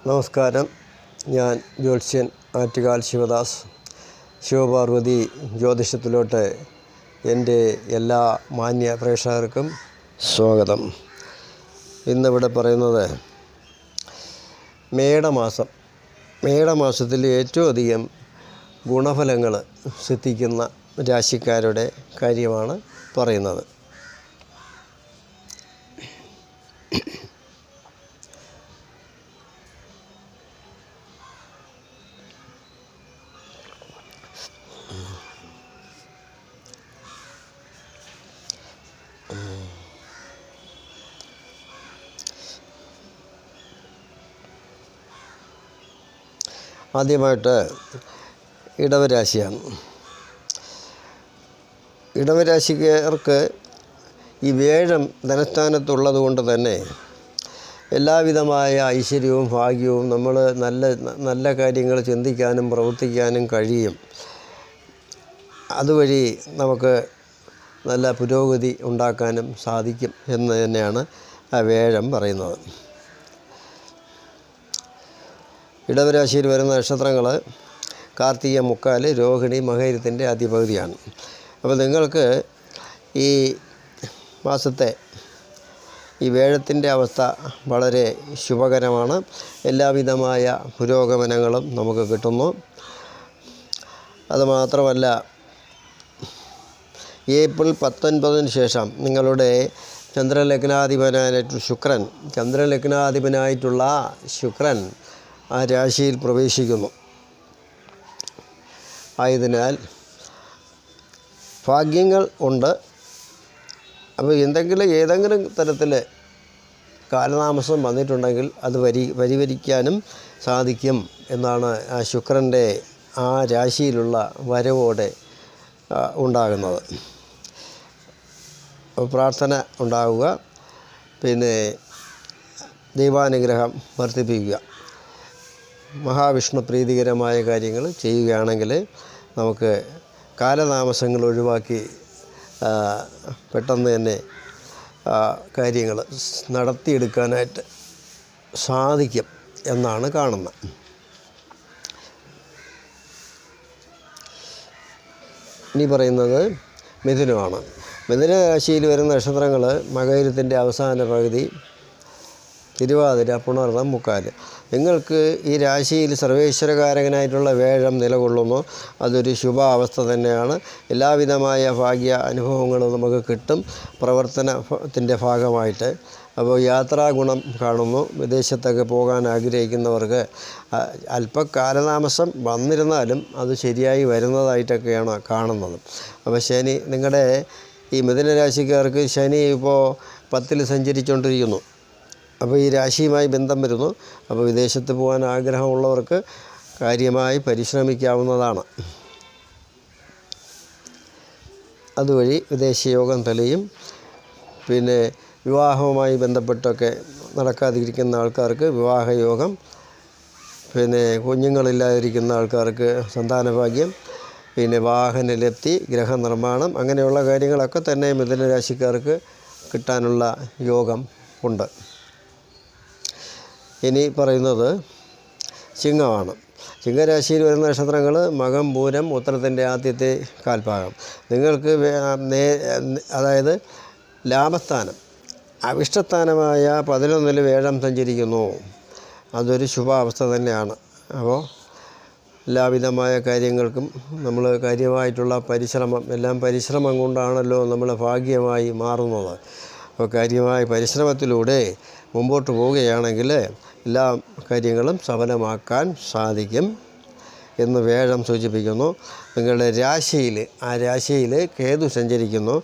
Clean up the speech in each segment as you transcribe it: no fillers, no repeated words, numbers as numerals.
നമസ്കാരം. ഞാൻ ജ്യോത്സ്യൻ ആറ്റുകാൽ ശിവദാസ്. ശിവപാർവതി ജ്യോതിഷത്തിലോട്ട് എൻ്റെ എല്ലാ മാന്യ പ്രേക്ഷകർക്കും സ്വാഗതം. ഇന്നിവിടെ പറയുന്നത് മേടമാസത്തിൽ ഏറ്റവും അധികം ഗുണഫലങ്ങൾ സിദ്ധിക്കുന്ന രാശിക്കാരുടെ കാര്യമാണ് പറയുന്നത്. ആദ്യമായിട്ട് ഇടവരാശിയാണ്. ഇടവരാശിക്കാർക്ക് ഈ വേഴം ധനസ്ഥാനത്തുള്ളത് കൊണ്ട് തന്നെ എല്ലാവിധമായ ഐശ്വര്യവും ഭാഗ്യവും നമ്മൾ നല്ല കാര്യങ്ങൾ ചിന്തിക്കാനും പ്രവർത്തിക്കാനും കഴിയും. അതുവഴി നമുക്ക് നല്ല പുരോഗതി ഉണ്ടാക്കാനും സാധിക്കും എന്ന് തന്നെയാണ് ആ വേഴം പറയുന്നത്. ഇടവരാശിയിൽ വരുന്ന നക്ഷത്രങ്ങൾ കാർത്തിക, മുക്കാല്, രോഹിണി, മകയിരത്തിൻ്റെ ആദ്യപകുതിയാണ്. അപ്പോൾ നിങ്ങൾക്ക് ഈ മാസത്തെ ഈ വേഴത്തിൻ്റെ അവസ്ഥ വളരെ ശുഭകരമാണ്. എല്ലാവിധമായ പുരോഗമനങ്ങളും നമുക്ക് കിട്ടുന്നു. അതുമാത്രമല്ല, ഏപ്രിൽ 19 ശേഷം നിങ്ങളുടെ ചന്ദ്രലഗ്നാധിപനായിട്ടുള്ള ശുക്രൻ ആ രാശിയിൽ പ്രവേശിക്കുന്നു. ആയതിനാൽ ഭാഗ്യങ്ങൾ ഉണ്ട്. അപ്പോൾ ഏതെങ്കിലും തരത്തിൽ കാലതാമസം വന്നിട്ടുണ്ടെങ്കിൽ അത് പരിഹരിക്കാനും സാധിക്കും എന്നാണ് ആ ശുക്രൻ്റെ ആ രാശിയിലുള്ള വരവോടെ ഉണ്ടാകുന്നത്. പ്രാർത്ഥന ഉണ്ടാവുക, പിന്നെ ദൈവാനുഗ്രഹം വർദ്ധിപ്പിക്കുക, മഹാവിഷ്ണു പ്രീതികരമായ കാര്യങ്ങൾ ചെയ്യുകയാണെങ്കിൽ നമുക്ക് കാലതാമസങ്ങൾ ഒഴിവാക്കി പെട്ടെന്ന് തന്നെ കാര്യങ്ങൾ നടത്തിയെടുക്കാനായിട്ട് സാധിക്കും എന്നാണ് കാണുന്നത്. ഇനി പറയുന്നത് മിഥുനമാണ്. മിഥുന രാശിയിൽ വരുന്ന നക്ഷത്രങ്ങൾ മകയിരത്തിൻ്റെ അവസാന പകുതി, തിരുവാതിര, പുണർതം, മുക്കാല്. നിങ്ങൾക്ക് ഈ രാശിയിൽ സർവേശ്വരകാരകനായിട്ടുള്ള വേഴം നിലകൊള്ളുന്നു. അതൊരു ശുഭാവസ്ഥ തന്നെയാണ്. എല്ലാവിധമായ ഭാഗ്യ അനുഭവങ്ങളും നമുക്ക് കിട്ടും പ്രവർത്തനത്തിൻ്റെ ഭാഗമായിട്ട്. അപ്പോൾ യാത്രാഗുണം കാണുന്നു. വിദേശത്തൊക്കെ പോകാൻ ആഗ്രഹിക്കുന്നവർക്ക് അല്പകാലതാമസം വന്നിരുന്നാലും അത് ശരിയായി വരുന്നതായിട്ടൊക്കെയാണ് കാണുന്നത്. അപ്പോൾ ശനി, നിങ്ങളുടെ ഈ മിഥുന രാശിക്കാർക്ക് ശനി ഇപ്പോൾ 10ൽ സഞ്ചരിച്ചുകൊണ്ടിരിക്കുന്നു. അപ്പോൾ ഈ രാശിയുമായി ബന്ധം വരുന്നു. അപ്പോൾ വിദേശത്ത് പോകാൻ ആഗ്രഹമുള്ളവർക്ക് കാര്യമായി പരിശ്രമിക്കാവുന്നതാണ്. അതുവഴി വിദേശയോഗം തെളിയും. പിന്നെ വിവാഹവുമായി ബന്ധപ്പെട്ടൊക്കെ നടക്കാതിരിക്കുന്ന ആൾക്കാർക്ക് വിവാഹയോഗം, പിന്നെ കുഞ്ഞുങ്ങളില്ലാതിരിക്കുന്ന ആൾക്കാർക്ക് സന്താനഭാഗ്യം, പിന്നെ വാഹനലബ്ധി, ഗൃഹനിർമ്മാണം, അങ്ങനെയുള്ള കാര്യങ്ങളൊക്കെ തന്നെ മിഥുന രാശിക്കാർക്ക് കിട്ടാനുള്ള യോഗം ഉണ്ട്. ഇനി പറയുന്നത് ചിങ്ങമാണ്. ചിങ്ങരാശിയിൽ വരുന്ന നക്ഷത്രങ്ങൾ മകം, പൂരം, ഉത്തരത്തിൻ്റെ ആദ്യത്തെ കാൽഭാഗം. നിങ്ങൾക്ക് അതായത് ലാഭസ്ഥാനം, അവിഷ്ടസ്ഥാനമായ 11ൽ വേഴം സഞ്ചരിക്കുന്നു. അതൊരു ശുഭാവസ്ഥ തന്നെയാണ്. അപ്പോൾ എല്ലാവിധമായ കാര്യങ്ങൾക്കും നമ്മൾ കാര്യമായിട്ടുള്ള പരിശ്രമം കൊണ്ടാണല്ലോ നമ്മൾ ഭാഗ്യമായി മാറുന്നത്. അപ്പോൾ കാര്യമായ പരിശ്രമത്തിലൂടെ മുമ്പോട്ട് പോവുകയാണെങ്കിൽ എല്ലാ കാര്യങ്ങളും സഫലമാക്കാൻ സാധിക്കും എന്ന് വേഴം സൂചിപ്പിക്കുന്നു. നിങ്ങളുടെ രാശിയിൽ കേതു സഞ്ചരിക്കുന്നു,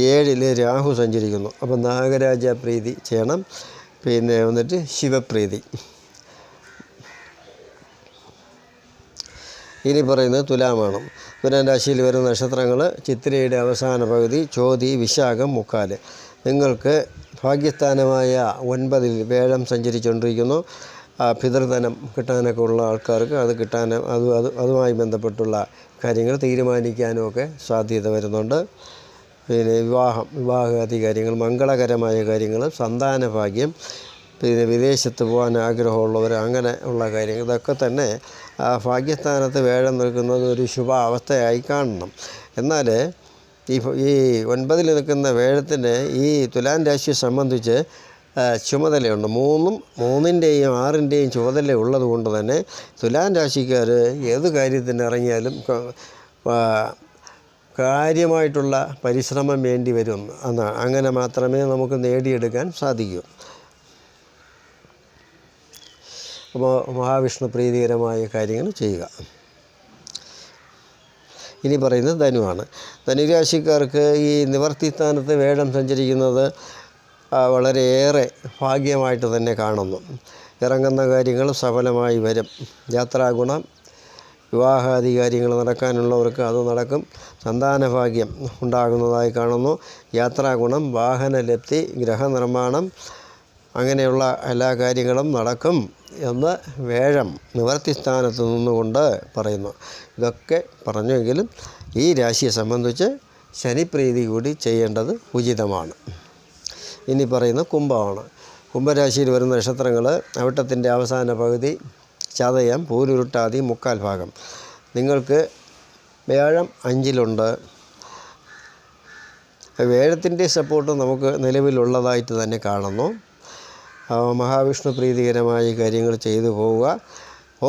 7ൽ രാഹു സഞ്ചരിക്കുന്നു. അപ്പോൾ നാഗരാജ പ്രീതി ചെയ്യണം. പിന്നെ വന്നിട്ട് ശിവപ്രീതി. ഇനി പറയുന്നത് തുലാമാണ്. തുലാം രാശിയിൽ വരുന്ന നക്ഷത്രങ്ങൾ ചിത്തിരയുടെ അവസാന പകുതി, ചോതി, വിശാഖം, മുക്കാല്. നിങ്ങൾക്ക് ഭാഗ്യസ്ഥാനമായ 9ൽ വേഴം സഞ്ചരിച്ചുകൊണ്ടിരിക്കുന്നു. പിതൃധനം കിട്ടാനൊക്കെ ഉള്ള ആൾക്കാർക്ക് അതുമായി ബന്ധപ്പെട്ടുള്ള കാര്യങ്ങൾ തീരുമാനിക്കാനുമൊക്കെ സാധ്യത വരുന്നുണ്ട്. പിന്നെ വിവാഹാദി കാര്യങ്ങൾ, മംഗളകരമായ കാര്യങ്ങൾ, സന്താനഭാഗ്യം, പിന്നെ വിദേശത്ത് പോകാൻ ആഗ്രഹമുള്ളവർ, അങ്ങനെ ഉള്ള കാര്യങ്ങൾ, ഇതൊക്കെ തന്നെ ആ ഭാഗ്യസ്ഥാനത്ത് വേഴം നിൽക്കുന്നത് ഒരു ശുഭ അവസ്ഥയായി കാണണം. എന്നാൽ ഈ 9 നിൽക്കുന്ന വേഴത്തിന് ഈ തുലാം രാശിയെ സംബന്ധിച്ച് ചുമതലയുണ്ട്. 3ൻ്റെയും 6ൻ്റെയും ചുമതല ഉള്ളത് കൊണ്ട് തന്നെ തുലാം രാശിക്കാർ ഏത് കാര്യത്തിന് ഇറങ്ങിയാലും കാര്യമായിട്ടുള്ള പരിശ്രമം വേണ്ടി വരും എന്നാണ്. അങ്ങനെ മാത്രമേ നമുക്ക് നേടിയെടുക്കാൻ സാധിക്കൂ. അപ്പോൾ മഹാവിഷ്ണു പ്രീതികരമായ കാര്യങ്ങൾ ചെയ്യുക. ഇനി പറയുന്നത് ധനുവാണ്. ധനുരാശിക്കാർക്ക് ഈ നിവർത്തിസ്ഥാനത്ത് വേഴം സഞ്ചരിക്കുന്നത് വളരെയേറെ ഭാഗ്യമായിട്ട് തന്നെ കാണുന്നു. ഇറങ്ങുന്ന കാര്യങ്ങൾ സഫലമായി വരും. യാത്രാഗുണം, വിവാഹാദി കാര്യങ്ങൾ നടക്കാനുള്ളവർക്ക് അത് നടക്കും. സന്താനഭാഗ്യം ഉണ്ടാകുന്നതായി കാണുന്നു. യാത്രാഗുണം, വാഹനലബ്ധി, ഗൃഹനിർമ്മാണം, അങ്ങനെയുള്ള എല്ലാ കാര്യങ്ങളും നടക്കും എന്ന് വേഴം നിവർത്തിസ്ഥാനത്ത് നിന്നുകൊണ്ട് പറയുന്നു. ഇതൊക്കെ പറഞ്ഞെങ്കിലും ഈ രാശിയെ സംബന്ധിച്ച് ശനിപ്രീതി കൂടി ചെയ്യേണ്ടത് ഉചിതമാണ്. ഇനി പറയുന്നത് കുംഭമാണ്. കുംഭരാശിയിൽ വരുന്ന നക്ഷത്രങ്ങൾ അവിട്ടത്തിൻ്റെ അവസാന പകുതി, ചതയം, പൂരുരുട്ടാതി, മുക്കാൽ ഭാഗം. നിങ്ങൾക്ക് വേഴം 5-ലുണ്ട്. വേഴത്തിൻ്റെ സപ്പോർട്ട് നമുക്ക് നിലവിലുള്ളതായിട്ട് തന്നെ കാണുന്നു. മഹാവിഷ്ണു പ്രീതികരമായ കാര്യങ്ങൾ ചെയ്തു പോവുക.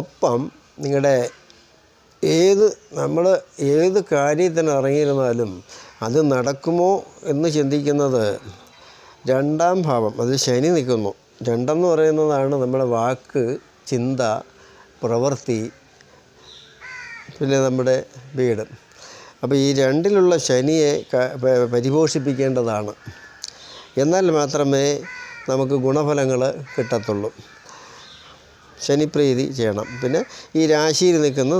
ഒപ്പം നിങ്ങളുടെ നമ്മൾ ഏത് കാര്യത്തിന് ഇറങ്ങിയിരുന്നാലും അത് നടക്കുമോ എന്ന് ചിന്തിക്കുന്നത് 2ാം ഭാവം, അത് ശനി നിൽക്കുന്നു. 2 പറയുന്നതാണ് നമ്മുടെ വാക്ക്, ചിന്ത, പ്രവൃത്തി, പിന്നെ നമ്മുടെ വീട്. അപ്പോൾ ഈ 2ലുള്ള ശനിയെ പരിപോഷിപ്പിക്കേണ്ടതാണ്. എന്നാൽ മാത്രമേ നമുക്ക് ഗുണഫലങ്ങൾ കിട്ടത്തുള്ളൂ. ശനിപ്രീതി ചെയ്യണം. പിന്നെ ഈ രാശിയിൽ നിൽക്കുന്ന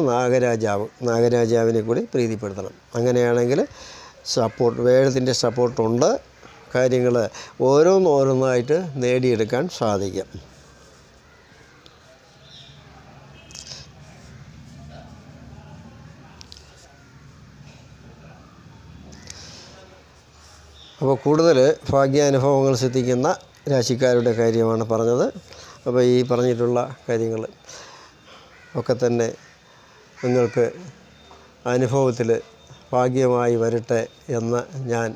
നാഗരാജാവിനെ കൂടി പ്രീതിപ്പെടുത്തണം. അങ്ങനെയാണെങ്കിൽ വേഴത്തിൻ്റെ സപ്പോർട്ടുണ്ട്. കാര്യങ്ങൾ ഓരോന്നായിട്ട് നേടിയെടുക്കാൻ സാധിക്കും. അപ്പോൾ കൂടുതൽ ഭാഗ്യാനുഭവങ്ങൾ സിദ്ധിക്കുന്ന രാശിക്കാരുടെ കാര്യമാണ് പറഞ്ഞത്. അപ്പോൾ ഈ പറഞ്ഞിട്ടുള്ള കാര്യങ്ങൾ ഒക്കെ തന്നെ നിങ്ങൾക്ക് അനുഭവത്തിൽ ഭാഗ്യമായി വരട്ടെ എന്ന് ഞാൻ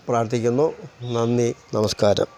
പ്രാർത്ഥിക്കുന്നു. നന്ദി, നമസ്കാരം.